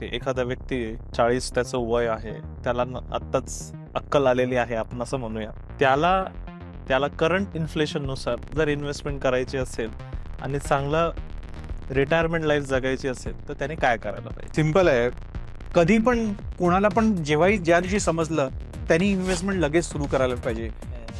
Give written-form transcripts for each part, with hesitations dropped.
एखादा व्यक्ती 40 त्याचं वय आहे, त्याला आत्ताच अक्कल आलेली आहे आपण असं म्हणूया, त्याला करंट इन्फ्लेशननुसार जर इन्व्हेस्टमेंट करायची असेल आणि चांगलं रिटायरमेंट लाईफ जगायची असेल तर त्याने काय करायला पाहिजे? सिंपल आहे. कधी पण कोणाला पण जेव्हाही ज्या दिवशी समजलं त्यांनी इन्व्हेस्टमेंट लगेच सुरू करायला पाहिजे.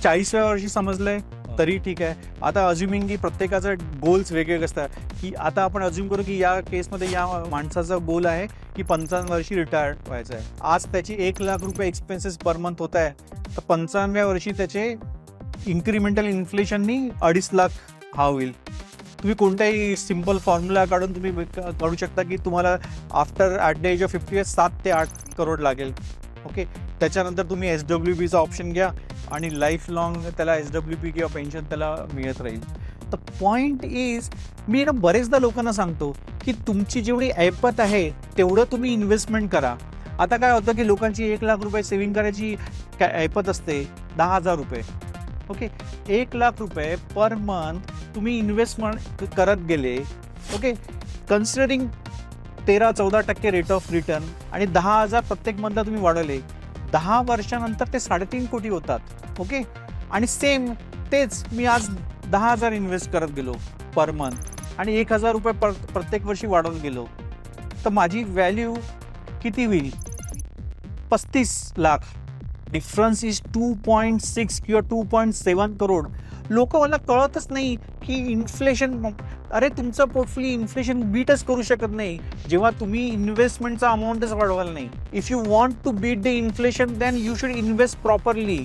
40व्या वर्षी समजलंय तरी ठीक आहे. आता अज्युमिंग की प्रत्येकाचं गोल्स वेगवेगळे असतात, की आता आपण अज्युम करू की या केसमध्ये या माणसाचा गोल आहे की 55 वर्षी रिटायर व्हायचं आहे. आज त्याची 1,00,000 रुपये एक्सपेन्सेस पर मंथ होत आहे, तर 55व्या वर्षी त्याचे इन्क्रिमेंटल इन्फ्लेशननी 2.5 लाख हा होईल. तुम्ही कोणताही सिम्पल फॉर्म्युला काढून तुम्ही काढू शकता की तुम्हाला after at the age of 50 7 ते 8 करोड लागेल. ओके, त्याच्यानंतर तुम्ही SWPचा ऑप्शन घ्या आणि लाईफ लॉंग त्याला SWP किंवा पेन्शन त्याला मिळत राहील. तर पॉईंट इज, मी ना बरेचदा लोकांना सांगतो की तुमची जेवढी ऐपत आहे तेवढं तुम्ही इन्व्हेस्टमेंट करा. आता काय होतं की लोकांची 1,00,000 रुपये सेव्हिंग करायची ऐपत असते 10,000 रुपये. ओके, 1,00,000 रुपये पर मंथ तुम्ही इन्व्हेस्टमेंट करत गेले. Okay, considering 13-14% rate of return आणि 10,000 प्रत्येक मंथला तुम्ही वाढवले, 10 वर्षानंतर ते 3.5 कोटी होतात. ओके, आणि सेम तेच मी आज 10,000 इन्व्हेस्ट करत गेलो पर मंथ आणि 1,000 रुपये प्रत्येक वर्षी वाढवून गेलो, तर माझी व्हॅल्यू किती होईल? 35 लाख. डिफरन्स इज 2.6 किंवा 2.7 करोड. लोक मला कळतच नाही की इन्फ्लेशन, अरे तुमचं पोर्टफोलिओ इन्फ्लेशन बीटच करू शकत नाही जेव्हा तुम्ही इन्व्हेस्टमेंटचा अमाऊंटच वाढवाल नाही. If you want to beat the inflation then you should invest properly.